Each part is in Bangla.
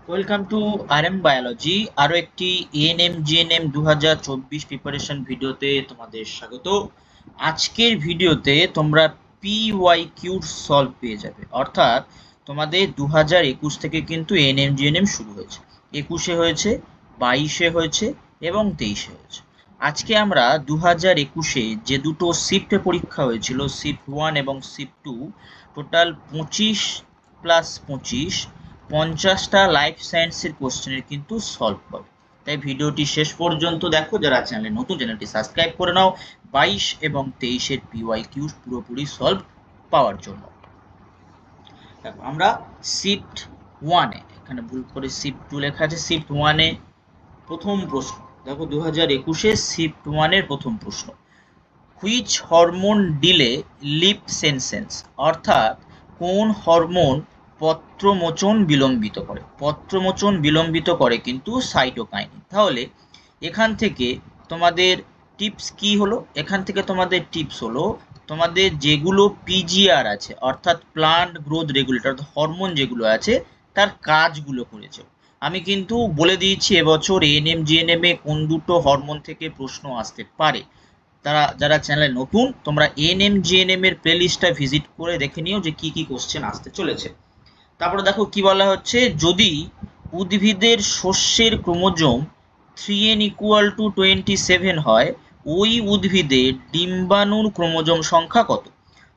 Welcome to RM biology. আরো একটি এএনএম জিএনএম 2024 প্রিপারেশন ভিডিওতে তোমাদের স্বাগত। আজকের ভিডিওতে তোমরা পিওয়াইকিউ সলভ পেয়ে যাবে, অর্থাৎ তোমাদের 2021 থেকে কিন্তু এএনএম জিএনএম শুরু হয়েছে। 21-এ হয়েছে, 22-এ হয়েছে এবং 23-এ হয়েছে। আজকে আমরা 2021-এ যে দুটো শিফটে পরীক্ষা হয়েছিল, শিফট 1 এবং শিফট 2, টোটাল 25+25 50টা লাইফ সায়েন্সের কোশ্চেনের কিন্তু সলভ পাবে। তাই ভিডিওটি শেষ পর্যন্ত দেখো। যারা চ্যানেলে নতুন, চ্যানেলটি সাবস্ক্রাইব করে নাও 22 এবং 23-এর পিওয়াইকিউ পুরোপুরি সলভ পাওয়ার জন্য। দেখো আমরা শিফট 1-এ, এখানে ভুল করে শিফট 2 লেখা আছে, শিফট 1-এ প্রথম প্রশ্ন দেখো, 2021-এ শিফট 1-এর প্রথম প্রশ্ন, হুইচ হরমোন ডিলে লিপ সেন্সেন্স, অর্থাৎ কোন হরমোন পত্রমোচন বিলম্বিত করে? পত্রমোচন বিলম্বিত করে কিন্তু সাইটোকাইনিন। তাহলে এখান থেকে তোমাদের টিপস কি হলো? এখান থেকে তোমাদের টিপস হলো, তোমাদের যেগুলো পিজিআর আছে, অর্থাৎ প্লান্ট গ্রোথ রেগুলেটর, হরমোন যেগুলো আছে তার কাজগুলো করেছে। আমি কিন্তু বলে দিয়েছি এবছর এএনএম জিএনএম এ কোন দুটো হরমোন থেকে প্রশ্ন আসতে পারে। যারা চ্যানেলে নতুন, তোমরা এএনএম জিএনএম এর প্লেলিস্টটা ভিজিট করে দেখে নিও যে কি কি কোশ্চেন আসতে চলেছে। তারপরে দেখো কি বলা হচ্ছে, যদি উদ্ভিদের শস্যের ক্রোমোজোম 3n = 27 হয়, ওই উদ্ভিদের ডিম্বাণুর ক্রোমোজোম সংখ্যা কত?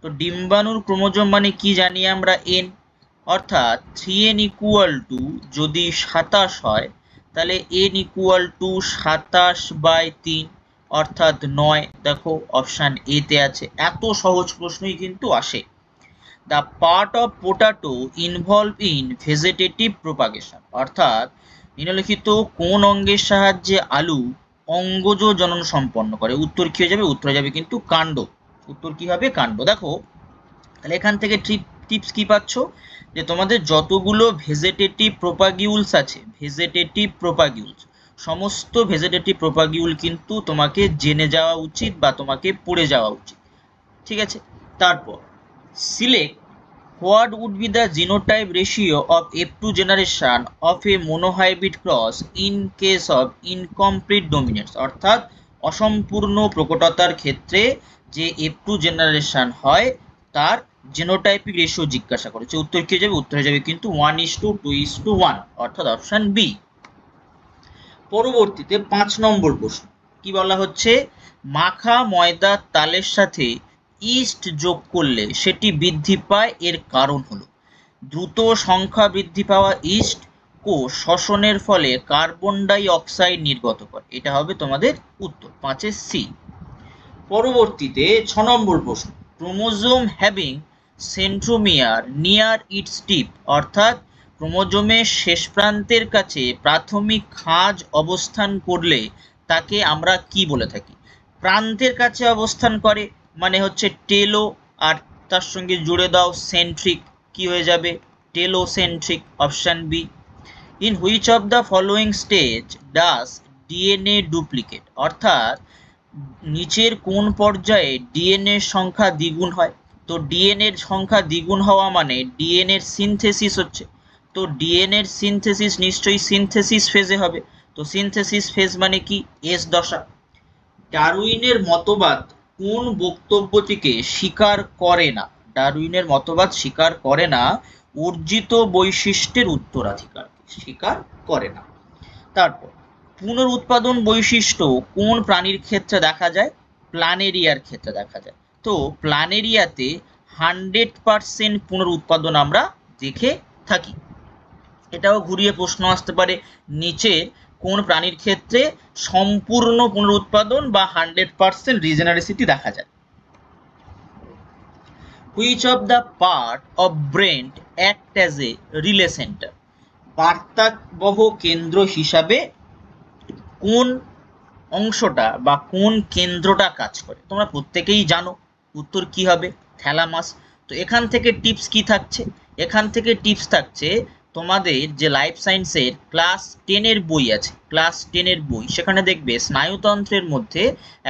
তো ডিম্বাণুর ক্রোমোজোম মানে কি জানি আমরা, n, অর্থাৎ 3n যদি 27 হয়, তাহলে n = 27/3, অর্থাৎ 9। দেখো অপশান এ তে আছে। এত সহজ প্রশ্নই কিন্তু আসে। The part of পোটাটো involve in vegetative propagation, অর্থাৎ নিম্নলিখিত কোন অঙ্গের সাহায্যে আলু অঙ্গজ জনন সম্পন্ন করে? উত্তর কি হয়ে যাবে? উত্তর হয়ে যাবে কিন্তু কাণ্ড। উত্তর কি হবে? কাণ্ড। দেখো তাহলে এখান থেকে টিপস কি পাচ্ছ, যে তোমাদের যতগুলো ভেজিটেটিভ প্রোপাগিউলস আছে, ভেজিটেটিভ প্রোপাগিউলস, সমস্ত ভেজিটেটিভ প্রোপাগিউল কিন্তু তোমাকে জেনে যাওয়া উচিত বা তোমাকে পড়ে যাওয়া উচিত। ঠিক আছে। তারপর select what would be the genotype ratio of F2 generation of a monohybrid cross in case of incomplete dominance, অর্থাৎ অসম্পূর্ণ প্রকটতার ক্ষেত্রে যে F2 জেনারেশন হয় তার জেনোটাইপিক রেশিও জিজ্ঞাসা করেছে। উত্তর কি যাবে? উত্তর হয়ে যাবে কিন্তু 1:2:1, অর্থাৎ অপশন বি। পরবর্তীতে 5 নম্বর প্রশ্ন কি বলা হচ্ছে, মাখা ময়দার তালের সাথে ইস্ট যোগ করলে সেটি বৃদ্ধি পায়, এর কারণ হলো দ্রুত সংখ্যা বৃদ্ধি পাওয়া ইস্ট কোষ শ্বসনের ফলে কার্বন ডাই অক্সাইড নির্গত করে। এটা হবে তোমাদের উত্তর 5-এর সি। পরবর্তীতে 6 নম্বর প্রশ্ন, chromosome having centromere near its tip, অর্থাৎ ক্রোমোজোমের শেষ প্রান্তের কাছে প্রাথমিক খাঁজ অবস্থান করলে তাকে আমরা কি বলে থাকি? প্রান্তের কাছে অবস্থান করে মানে হচ্ছে টেলো, আর তার সঙ্গে জুড়ে দাও সেন্ট্রিক, কি হয়ে যাবে? Telocentric, option B. In which of the following stage does DNA duplicate, অর্থাৎ নিচের কোন পর্যায়ে ডিএনএ সংখ্যা দ্বিগুণ হয়? তো ডিএনএ সংখ্যা দ্বিগুণ হওয়া মানে ডিএনএ সিনথেসিস হচ্ছে। তো ডিএনএ সিনথেসিস নিশ্চয়ই সিনথেসিস ফেজে হবে। তো সিনথেসিস ফেজ মানে কি? এস দশা। ডারউইনের মতবাদ কোন বক্তব্যটিকে স্বীকার করে না? ডারউইনের মতবাদ স্বীকার করে না অর্জিত বৈশিষ্ট্যের উত্তরাধিকার, স্বীকার করে না। তারপর পুনরুৎপাদন বৈশিষ্ট্য কোন প্রাণীর ক্ষেত্রে দেখা যায়? প্ল্যানেরিয়ার ক্ষেত্রে দেখা যায়। তো প্ল্যানেরিয়াতে 100% পুনরুৎপাদন আমরা দেখে থাকি। এটাও ঘুরিয়ে প্রশ্ন আসতে পারে, নিচে কোন প্রাণীর ক্ষেত্রে সম্পূর্ণ পুনরুৎপাদন বা 100% রিজেনারেসিটি দেখা যায়? Which of the part of brain act as a relay centre, বার্তাবহ কেন্দ্র হিসাবে কোন অংশটা বা কোন কেন্দ্রটা কাজ করে? তোমরা প্রত্যেকেই জানো, উত্তর কি হবে? থ্যালামাস। তো এখান থেকে টিপস কি থাকছে? এখান থেকে টিপস থাকছে, তোমাদের যে লাইফ সায়েন্সের ক্লাস 10-এর বই আছে, ক্লাস 10-এর বই, সেখানে দেখবে স্নায়ুতন্ত্রের মধ্যে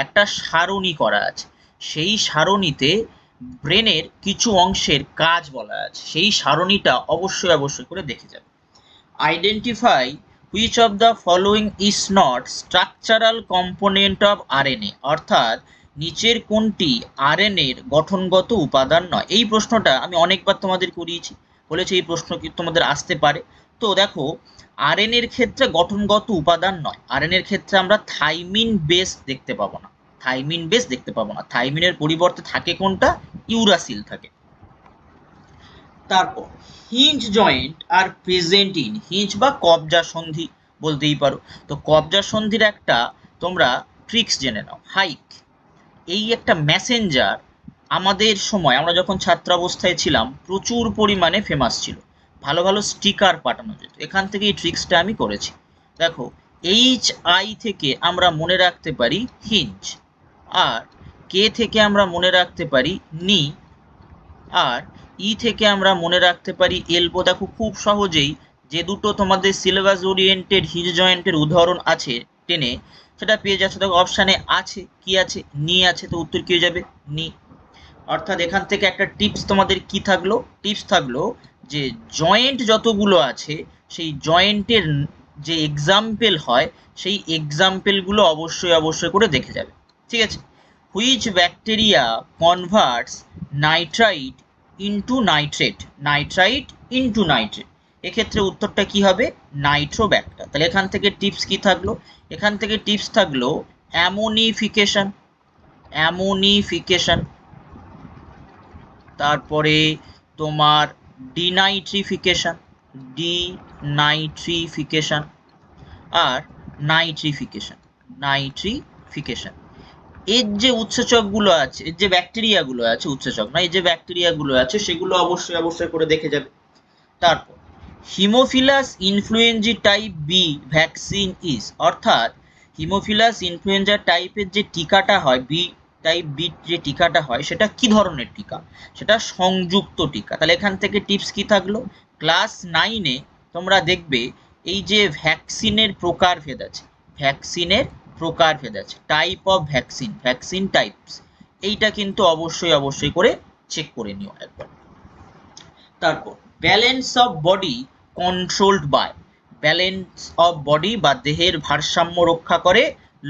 একটা সারণী করা আছে। সেই সারণীতে ব্রেনের কিছু অংশের কাজ বলা আছে, সেই সারণীটা অবশ্যই অবশ্যই করে দেখে যাবে। Identify which of the following is not structural component of RNA, অর্থাৎ নিচের কোনটি আরএনএ এর গঠনগত উপাদান নয়। এই প্রশ্নটা আমি অনেকবার তোমাদের করিয়েছি, বলেছি এই প্রশ্ন কি তোমাদের আসতে পারে। তো দেখো, আরএনএ এর ক্ষেত্রে গঠনগত উপাদান নয়, আরএনএ এর ক্ষেত্রে আমরা থাইমিন বেস দেখতে পাবো না, থাইমিন বেস দেখতে পাবো না, থাইমিনের পরিবর্তে থাকে কোনটা, ইউরাসিল থাকে। তারপর hinge joint are present in, hinge বা কবজা সন্ধি বলতেই পারো। তো কবজা সন্ধির একটা তোমরা ট্রিক্স জেনে নাও। হাইক, এই একটা মেসেঞ্জার আমাদের সময়, আমরা যখন ছাত্রাবস্থায় ছিলাম, প্রচুর পরিমাণে ফেমাস ছিল, ভালো ভালো স্টিকার পাঠানো যেত, এখান থেকে এই ট্রিক্সটা আমি করেছি। দেখো, HI থেকে আমরা মনে রাখতে পারি হিঞ্জ, আর কে থেকে আমরা মনে রাখতে পারি নি, আর থেকে আমরা মনে রাখতে পারি এলবো। দেখো খুব সহজেই যে দুটো তোমাদের সিলেবাস ওরিয়েন্টেড হিঞ্জ জয়েন্টের উদাহরণ আছে টেনে, সেটা পেয়ে যাচ্ছে। দেখো অপশানে আছে কি আছে, নি আছে, তো উত্তর কি হয়ে যাবে, নি। অর্থাৎ এখান থেকে একটা টিপস তোমাদের কি থাকলো, টিপস থাকলো যে জয়েন্ট যতগুলো আছে সেই জয়েন্টের যে এক্সাম্পল হয় সেই এক্সাম্পলগুলো অবশ্যই করে দেখে যাবে, ঠিক আছে। Which bacteria converts nitrite into nitrate, nitrite into nitrate, এক্ষেত্রে উত্তরটা কি হবে, নাইট্রোব্যাক্টার। তাহলে এখান থেকে টিপস কি থাকলো, এখান থেকে টিপস থাকলো অ্যামোনিফিকেশন, অ্যামোনিফিকেশন, তারপরে তোমার ডিনাইট্রিফিকেশন, ডিনাইট্রিফিকেশন, আর নাইট্রিফিকেশন, নাইট্রিফিকেশন। এর যে উৎসেচকগুলো আছে, এর যে ব্যাকটেরিয়াগুলো আছে, উৎসেচক না, এই যে ব্যাকটেরিয়াগুলো আছে সেগুলো অবশ্যই করে দেখে যাবে। তারপর Haemophilus influenzae type B vaccine is, অর্থাৎ হিমোফিলাস ইনফ্লুয়েঞ্জা টাইপের যে টিকাটা হয়, বি টাইপ বি যে টিকাটা হয়, সেটা কি ধরনের টিকা, সেটা সংযুক্ত টিকা। তাহলে এখান থেকে টিপস কি থাকলো, ক্লাস 9-এ তোমরা দেখবে এই যে ভ্যাকসিনের প্রকারভেদ আছে, ভ্যাকসিনের প্রকারভেদ আছে, type of vaccine, vaccine types, এইটা কিন্তু অবশ্যই করে চেক করে নিও একবার। তারপর balance of body controlled by, balance of body বা দেহের ভারসাম্য রক্ষা করে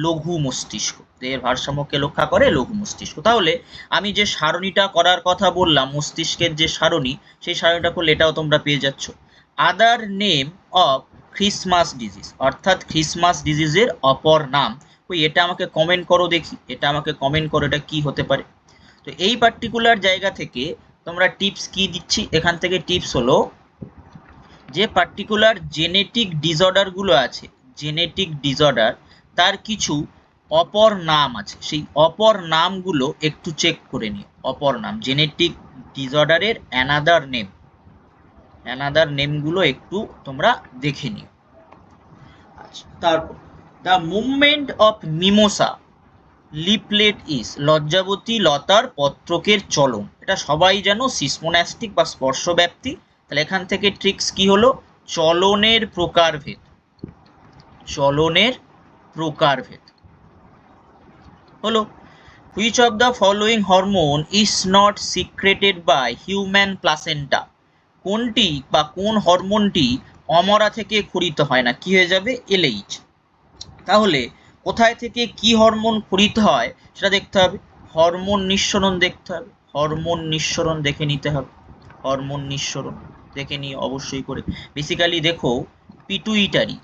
লঘু মস্তিষ্ক, দেহের ভারসাম্যকে রক্ষা করে লঘু মস্তিষ্ক। তাহলে আমি যে সারণীটা করার কথা বললাম, মস্তিষ্কের যে সারণী, সেই সারণীটা করলে এটাও তোমরা পেয়ে যাচ্ছ। আদার নেম অফ ক্রিসমাস ডিজিজ, অর্থাৎ ক্রিসমাস ডিজিজের অপর নাম। ওই এটা আমাকে কমেন্ট করো দেখি, এটা আমাকে কমেন্ট করো, এটা কি হতে পারে। তো এই পার্টিকুলার জায়গা থেকে তোমরা টিপস কি দিচ্ছি, এখান থেকে টিপস হলো যে পার্টিকুলার জেনেটিক ডিসঅর্ডারগুলো আছে, জেনেটিক ডিসঅর্ডার, তার কিছু অপর নাম আছে, সেই অপর নামগুলো একটু চেক করে নিও। অপর নাম, জেনেটিক ডিসঅর্ডারের অ্যানাদার নেম, অ্যানাদার নেমগুলো একটু তোমরা দেখে নিও। আচ্ছা, তারপর the movement of mimosa leaflet is, লজ্জাবতী লতার পত্রকের চলন, এটা সবাই জানো, সিসমোনাস্টিক বা স্পর্শব্যাপ্তি। তাহলে এখান থেকে ট্রিক্স কি হলো, চলনের প্রকারভেদ, চলনের প্রকারভেদ হলো। Which of the following hormone is not secreted by human placenta, কোনটি বা কোন হরমোনটি অমরা থেকে খরিত হয় না, কি হয়ে যাবে, LH। তাহলে কোথায় থেকে কি হরমোন খরিত হয় সেটা দেখতে হবে, হরমোন নিঃসরণ দেখতে হবে, হরমোন নিঃসরণ দেখে নিতে হবে, হরমোন নিঃসরণ দেখে নিয়ে অবশ্যই করে। বেসিক্যালি দেখো পিটুইটারি,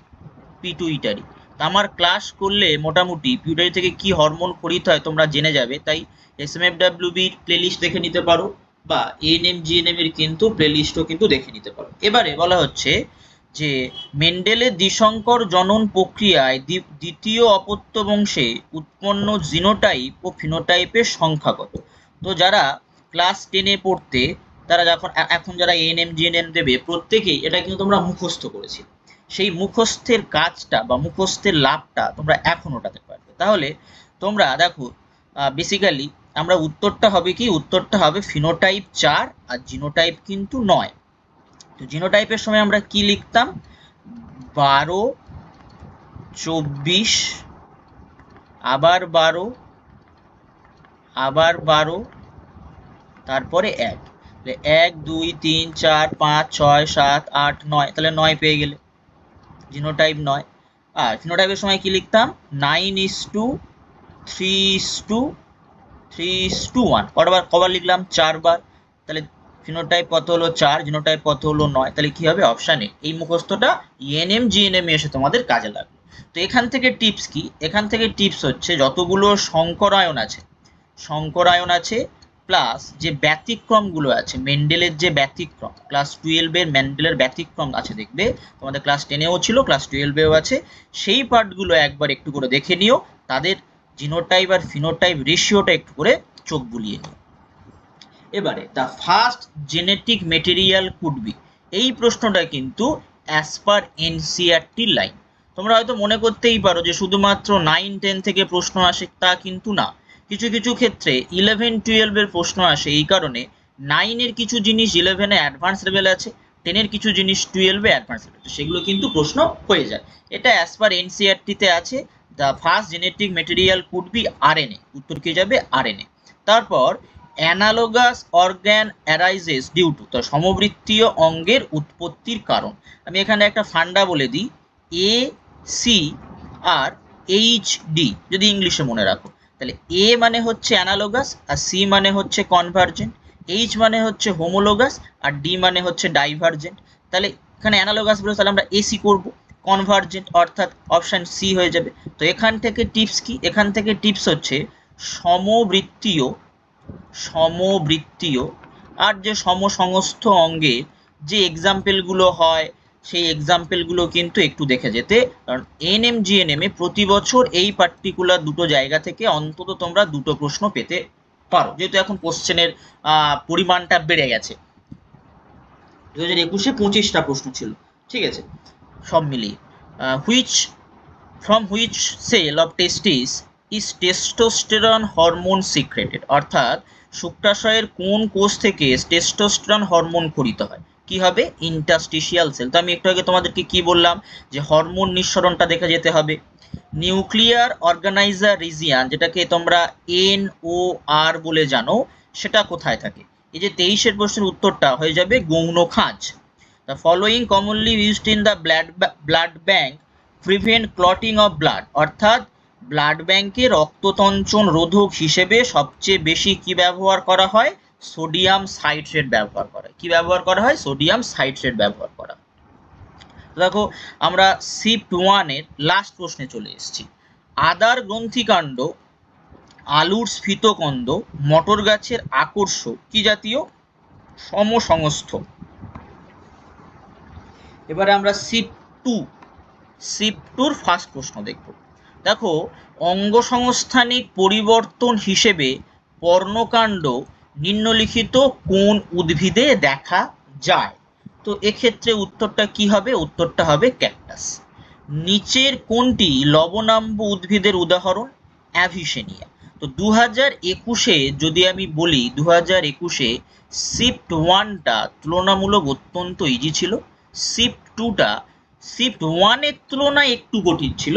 পিটুইটারি, আমার ক্লাস করলে মোটামুটি পিটুইটারি থেকে কি হরমোন খরিত হয় তোমরা জেনে যাবে। তাই SMFWBর প্লেলিস্ট দেখে নিতে পারো, বা ANM GNM এর কিন্তু প্লেলিস্টও কিন্তু দেখে নিতে পারো। এবারে বলা হচ্ছে যে মেন্ডেলের দ্বিসংকর জনন প্রক্রিয়ায় দ্বিতীয় অপত্য বংশে উৎপন্ন জিনোটাইপ ও ফিনোটাইপের সংখ্যা কত। তো যারা ক্লাস 10-এ পড়তে, তারা যখন এখন যারা ANM GNM দেবে, প্রত্যেকেই এটা কিন্তু তোমরা মুখস্থ করেছি, সেই মুখস্থের কাজটা বা মুখস্থের লাভটা তোমরা এখন ওঠাতে পারবে। তাহলে তোমরা দেখো বেসিক্যালি আমরা উত্তরটা হবে কি, উত্তরটা হবে ফিনোটাইপ 4 আর জিনোটাইপ কিন্তু 9। তো জিনোটাইপের সময় আমরা কি লিখতাম, 12, 24, আবার 12, আবার 12, তারপরে 1, 1, 2, 3, 4, 5, 6, 7, 8, 9, তাহলে 9 পেয়ে গেলে। জিনোটাইপ নয়। আর ফিনোটাইপের সময় কি লিখতাম 9:3:3:1 কবার লিখলাম 4 বার। তাহলে ফিনোটাইপ কত হলো 4, জিনোটাইপ কত হলো 9, তাহলে কি হবে অপশন এ। এই মুখস্থটা ইএনএম জিএনএম এসে তোমাদের কাজে লাগবে। তো এখান থেকে টিপস কি, এখান থেকে টিপস হচ্ছে যতগুলো সংকরায়ন আছে প্লাস যে ব্যতিক্রমগুলো আছে, মেন্ডেলের যে ব্যতিক্রম, ক্লাস 12-এর মেন্ডেলের ব্যতিক্রম আছে দেখবে, তোমাদের ক্লাস 10-এও ছিল, ক্লাস 12-এও আছে, সেই পার্টগুলো একবার একটু করে দেখে নিও, তাদের জিনোটাইপ আর ফিনোটাইপ রেশিওটা একটু করে চোখ বুলিয়ে নিও। এবারে the first genetic material could B, এই প্রশ্নটা কিন্তু অ্যাজ পার এনসিইআরটি লাইন। তোমরা হয়তো মনে করতেই পারো যে শুধুমাত্র 9-10 থেকে প্রশ্ন আসে, তা কিন্তু না। কিছু কিছু ক্ষেত্রে 11-12-এর প্রশ্ন আসে, এই কারণে 9-এর কিছু জিনিস 11-এ অ্যাডভান্স লেভেল আছে, 10-এর কিছু জিনিস 12-এ অ্যাডভান্স লেভেল আছে, সেগুলো কিন্তু প্রশ্ন হয়ে যায়। এটা অ্যাজ পার এনসিইআরটিতে আছে, the first genetic material could be RNA, উত্তর কি যাবে আরএনএ। তারপর analogous organ arises due to, তো সমবৃত্তীয় অঙ্গের উৎপত্তির কারণ। আমি এখানে একটা ফান্ডা বলে দিই, A C R H D যদি ইংলিশে মনে রাখো, তাহলে এ মানে হচ্ছে অ্যানালোগাস, আর সি মানে হচ্ছে কনভার্জেন্ট, এইচ মানে হচ্ছে হোমোলোগাস, আর ডি মানে হচ্ছে ডাইভার্জেন্ট। তাহলে এখানে অ্যানালোগাস বলে, তাহলে আমরা এসি করব, কনভার্জেন্ট অর্থাৎ অপশন সি হয়ে যাবে। তো এখান থেকে টিপস কি, এখান থেকে টিপস হচ্ছে সমবৃত্তীয় আর যে সমসংস্থ অঙ্গের যে এক্সাম্পলগুলো হয়, সেই এক্সাম্পলগুলো কিন্তু একটু দেখে যেতে, কারণ এনএম জিএনএম এ প্রতি বছর এই পার্টিকুলার দুটো জায়গা থেকে অন্তত তোমরা দুটো প্রশ্ন পেতে পারো, যেহেতু এখন কোশ্চেনের পরিমাণটা বেড়ে গেছে। 2021-এ 25টা প্রশ্ন ছিল, ঠিক আছে, সব মিলিয়ে। from which cell of testis is testosterone hormone secreted, অর্থাৎ শুক্রাশয়ের কোন কোষ থেকে টেস্টোস্টেরন হরমোন ক্ষরিত হয়, কি হবে ইন্টারস্টিশিয়াল সেল। তো আমি একটু আগে তোমাদেরকে কি বললাম, যে হরমোন নিঃসরণটা দেখে যেতে হবে। নিউক্লিয়ার অর্গানাইজার রিজিয়ান, যেটাকে তোমরা NOR বলে জানো, সেটা কোথায় থাকে। এই যে 23-এর প্রশ্নের উত্তরটা হয়ে যাবে গৌণ খাঁজ। The following commonly used in the blood bank prevent clotting of blood, অর্থাৎ ব্লাড ব্যাংকে রক্ততঞ্চন রোধক হিসেবে সবচেয়ে বেশি কি ব্যবহার করা হয়, সোডিয়াম সাইট্রেট ব্যবহার করা হয়। কি ব্যবহার করা হয়, সোডিয়াম সাইট্রেট ব্যবহার করা। দেখো আমরা শিফট 1-এর লাস্ট প্রশ্নে চলে এসেছি। আদার গ্রন্থিকাণ্ড, আলুর স্ফীতকন্দ, মটর গাছের আকর্ষ কি জাতীয়, সমসংস্থ। এবারে আমরা শিফট 2-র ফার্স্ট প্রশ্ন দেখব। দেখো অঙ্গ সংস্থানিক পরিবর্তন হিসেবে পর্ণকাণ্ড নিম্নলিখিত কোন উদ্ভিদে দেখা যায়। তো এক্ষেত্রে উত্তরটা কি হবে, উত্তরটা হবে ক্যাকটাস। নিচের কোনটি লবণাম্ব উদ্ভিদের উদাহরণ, অ্যাভিসেনিয়া। তো 2021-এ যদি আমি বলি, 2021-এ শিফট 1টা তুলনামূলক অত্যন্ত ইজি ছিল, শিফট 1-এর তুলনায় একটু কঠিন ছিল।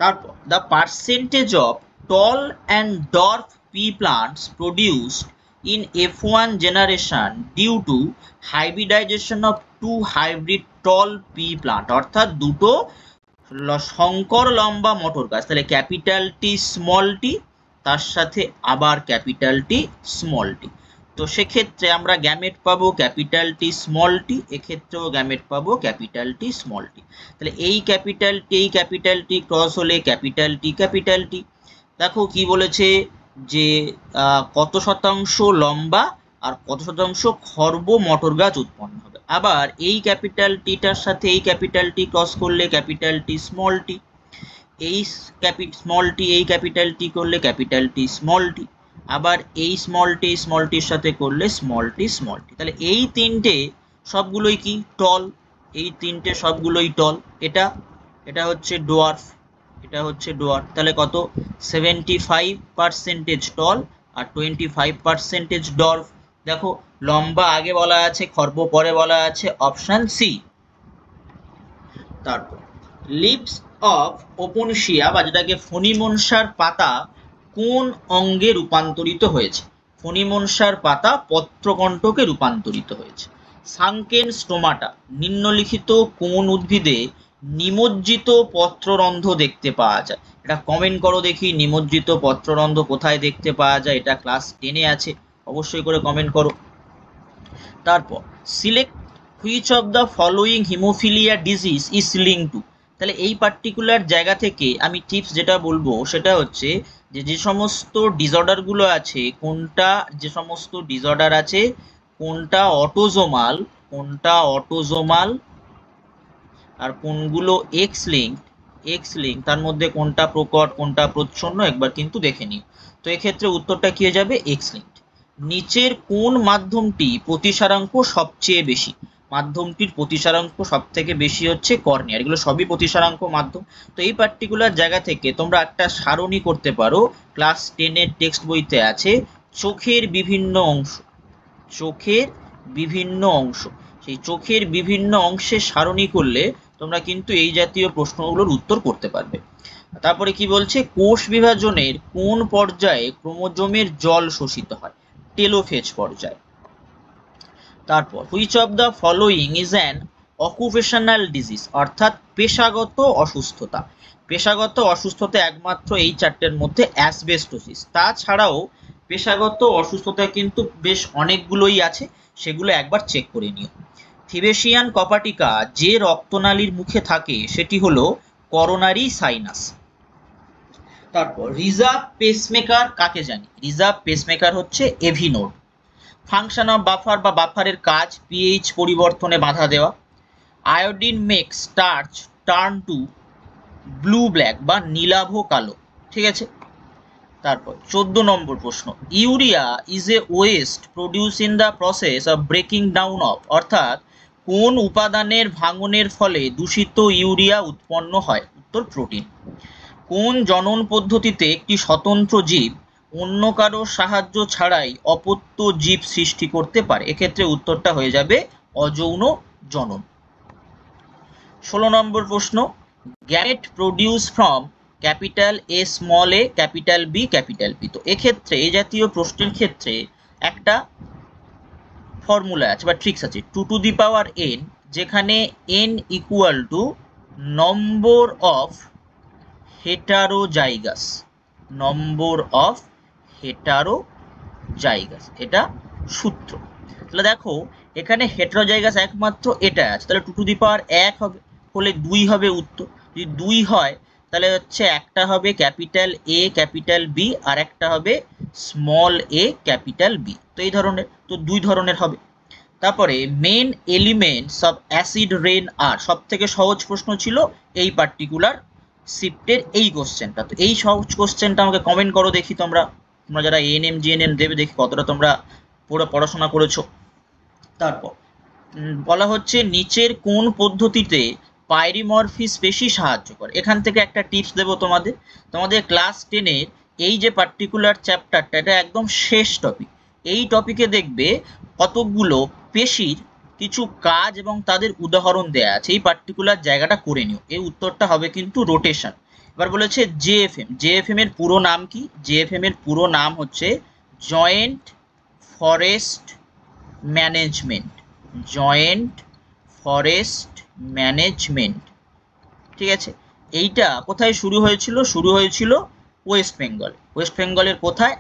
তারপর the percentage of tall and dwarf pea plants produced in F1 generation due to hybridization of 2 hybrid tall pea plant, অর্থাৎ দুটো শঙ্কর লম্বা মটর গাছ। তাহলে ক্যাপিটাল টি স্মল টি, তার সাথে আবার ক্যাপিটাল টি স্মল টি। তো সেক্ষেত্রে আমরা গ্যামেট পাবো ক্যাপিটাল টি স্মল টি, এক্ষেত্রেও গ্যামেট পাবো ক্যাপিটাল টি স্মল টি। তাহলে এই ক্যাপিটাল টি ক্রস হলে ক্যাপিটাল টি। দেখো কি বলেছে, যে কত শতাংশ লম্বা আর কত শতাংশ খর্ব মটর গাছ উৎপন্ন হবে। আবার এই ক্যাপিটাল টিটার সাথে এই ক্যাপিটাল টি ক্রস করলে ক্যাপিটাল টি স্মল টি, এই স্মল টি এই ক্যাপিটাল টি করলে ক্যাপিটাল টি স্মল টি, আবার এই স্মল টির সাথে করলে স্মল টি। তাহলে এই তিনটে সবগুলোই কি টল, এই তিনটে সবগুলোই টল। এটা হচ্ছে ডোয়ার্ফ, তাহলে কত 75% টল আর 25% ডর্ফ। দেখো লম্বা আগে বলা আছে, খর্ব পরে বলা আছে, অপশন সি। তারপর লিভস অফ ওপেনশিয়া বা যেটাকে ফণিমনসার পাতা কোন অঙ্গে রূপান্তরিত হয়েছে, ফণিমনসার পাতা পত্রকণ্ঠকে রূপান্তরিত হয়েছে। সাংকেন স্টোমাটা নিম্নলিখিত কোন উদ্ভিদে নিমজ্জিত পত্ররন্ধ্র দেখতে পাওয়া যায়? এটা কমেন্ট করো দেখি, নিমজ্জিত পত্ররন্ধ্র কোথায় দেখতে পাওয়া যায়? এটা ক্লাস 10-এ আছে, অবশ্যই করে কমেন্ট করো। তারপর select which of the following haemophilia disease is link to. তাহলে এই পার্টিকুলার জায়গা থেকে আমি টিপস যেটা বলবো সেটা হচ্ছে যে সমস্ত ডিসঅর্ডারগুলো আছে, যে সমস্ত ডিসঅর্ডার আছে কোনটা অটোজোমাল আর কোনগুলো এক্স লিঙ্ক, তার মধ্যে কোনটা প্রকট কোনটা প্রচ্ছন্ন একবার কিন্তু দেখে নিও। তো এক্ষেত্রে উত্তরটা কি হয়ে যাবে? X link. নিচের কোন মাধ্যমটি প্রতিসারাঙ্ক সবচেয়ে বেশি? মাধ্যমটির প্রতিসারাঙ্ক সব থেকে বেশি হচ্ছে কর্নিয়া, এগুলো সবই প্রতিসারাঙ্ক মাধ্যম। তো এই পার্টিকুলার জায়গা থেকে তোমরা একটা সারণী করতে পারো, ক্লাস 10-এর টেক্সট বইতে আছে, চোখের বিভিন্ন অংশ, সেই চোখের বিভিন্ন অংশের সারণী করলে তোমরা কিন্তু এই জাতীয় প্রশ্নগুলোর উত্তর করতে পারবে। তারপরে কি বলছে? কোষ বিভাজনের কোন পর্যায়ে ক্রোমোজোমের জল শোষিত হয়? টেলোফেজ পর্যায়ে। তারপর which of the following is an occupational disease, অর্থাৎ পেশাগত অসুস্থতা। পেশাগত অসুস্থতা একমাত্র এই চারটের মধ্যে অ্যাসবেস্টোসিস। তাছাড়াও পেশাগত অসুস্থতা কিন্তু বেশ অনেকগুলোই আছে, সেগুলো একবার চেক করে নিও। থিবেশিয়ান কপাটিকা যে রক্তনালীর মুখে থাকে সেটি হলো করোনারি সাইনাস। তারপর রিজার্ভ পেসমেকার কাকে জানি? রিজার্ভ পেসমেকার হচ্ছে AV node. Function of buffer বা বাফারের কাজ পিএইচ পরিবর্তনে বাধা দেওয়া। Iodine makes starch turn to blue black বা নীলাভ কালো, ঠিক আছে। তারপর 14 নম্বর প্রশ্ন, urea is a waste produce in the process of breaking down of, অর্থাৎ কোন উপাদানের ভাঙনের ফলে দূষিত ইউরিয়া উৎপন্ন হয়? উত্তর প্রোটিন। কোন জনন পদ্ধতিতে একটি স্বতন্ত্র জীব অন্য কারো সাহায্য ছাড়াই অপত্য জীব সৃষ্টি করতে পারে? এক্ষেত্রে উত্তরটা হয়ে যাবে অযৌন জনন। 16 নম্বর প্রশ্ন, gamete produce from capital A small A capital B capital P. তো এক্ষেত্রে এই জাতীয় প্রশ্নের ক্ষেত্রে একটা ফর্মুলা আছে বা ট্রিক্স আছে, 2 টু দি পাওয়ার n, যেখানে n equal to number of heterozygous, এটা সূত্র। তাহলে দেখো এখানে হেটারোজাইগাস একমাত্র এটা আছে, তাহলে 2 টু দি পাওয়ার 1 হবে, হলে 2 হবে উত্তর। যদি 2 হয় তাহলে হচ্ছে একটা হবে ক্যাপিটাল এ ক্যাপিটাল বি আর একটা হবে স্মল এ ক্যাপিটাল বি। তো এই ধরনের, তো 2 ধরনের হবে। তারপরে main elements of acid rain আর, সব থেকে সহজ প্রশ্ন ছিল এই পার্টিকুলার শিফটের এই কোশ্চেনটা। তো এই সহজ কোশ্চেনটা আমাকে কমেন্ট করো দেখি, তোমরা যারা এএনএম জিএনএম দেবে দেখি কতটা তোমরা পুরো পড়াশোনা করেছো। তারপর বলা হচ্ছে নিচের কোন পদ্ধতিতে পাইরিমরফিস বেশি সাহায্য করে? এখান থেকে একটা টিপস দেবো তোমাদের ক্লাস 10-এর এই যে পার্টিকুলার চ্যাপ্টারটা, এটা একদম শেষ টপিক। এই টপিকে দেখবে কতগুলো পেশির কিছু কাজ এবং তাদের উদাহরণ দেয়া আছে, এই পার্টিকুলার জায়গাটা করে নিও। এই উত্তরটা হবে কিন্তু রোটেশন। এবার বলেছে জেএফএম এর পুরো নাম কি? জেএফএম এর পুরো নাম হচ্ছে জয়েন্ট ফরেস্ট ম্যানেজমেন্ট, ঠিক আছে। এইটা কোথায় শুরু হয়েছিল? শুরু হয়েছিল ওয়েস্ট বেঙ্গলের কোথায়?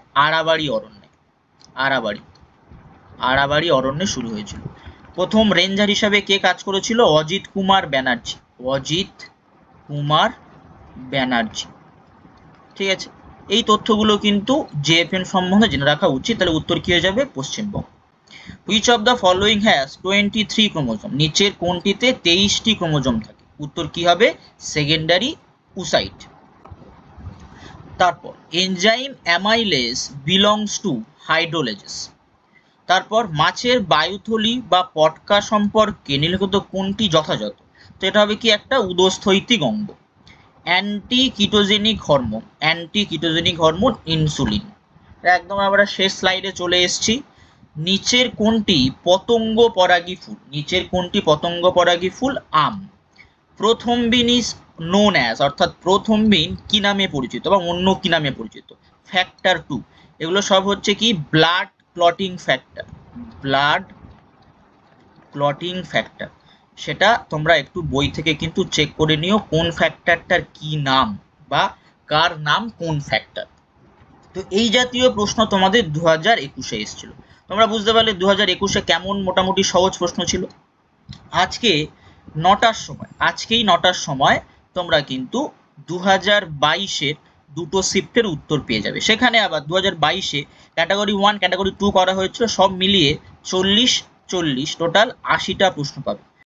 আরাবাড়ি অরণ্যে শুরু হয়েছিল। প্রথম রেঞ্জার হিসাবে কে কাজ করেছিল? অজিত কুমার ব্যানার্জি, ঠিক আছে। এই তথ্যগুলো কিন্তু জেএফএন সম্বন্ধে জেনে রাখা উচিত। তাহলে উত্তর কি হয়ে যাবে? Paschimbanga. Which of the following has 23 chromosome, নিচের কোনটিতে 23টি ক্রোমোজোম থাকে? উত্তর কি হবে? Secondary oocyte. তারপর এনজাইম অ্যামাইলেজ বিলংস টু হাইড্রোলেজেস। তারপর মাছের বায়ুথলি বা পটকা সম্পর্কে নিম্নলিখিত কোনটি যথাযথ? তো এটা হবে কি একটা উদস্থৈতিক অঙ্গ। Anti ketogenic hormone insulin. একদম আমরা শেষ স্লাইডে চলে এসেছি। নিচের কোনটি পতঙ্গ পরাগী ফুল? আম। প্রথম বিন ইজ নোন অ্যাজ, অর্থাৎ প্রথম বিন কি নামে পরিচিত বা অন্য কি নামে পরিচিত? ফ্যাক্টর 2। এগুলো সব হচ্ছে কি ব্লাড ক্লটিং ফ্যাক্টর। সেটা তোমরা একটু বই থেকে কিন্তু চেক করে নিও, কোন ফ্যাক্টরটার কি নাম বা কার নাম কোন ফ্যাক্টর। তো এই জাতীয় প্রশ্ন তোমাদের 2021-এ এসেছিল। তোমরা বুঝতে পারলে 2021-এ কেমন মোটামুটি সহজ প্রশ্ন ছিল। আজকেই 9টার সময় তোমরা কিন্তু 2022-এর দুটো শিফটের উত্তর পেয়ে যাবে। সেখানে আবার 2022-এ ক্যাটাগরি 1 ক্যাটাগরি 2 করা হয়েছিল, সব মিলিয়ে 40 টোটাল 80টা প্রশ্ন পাবে।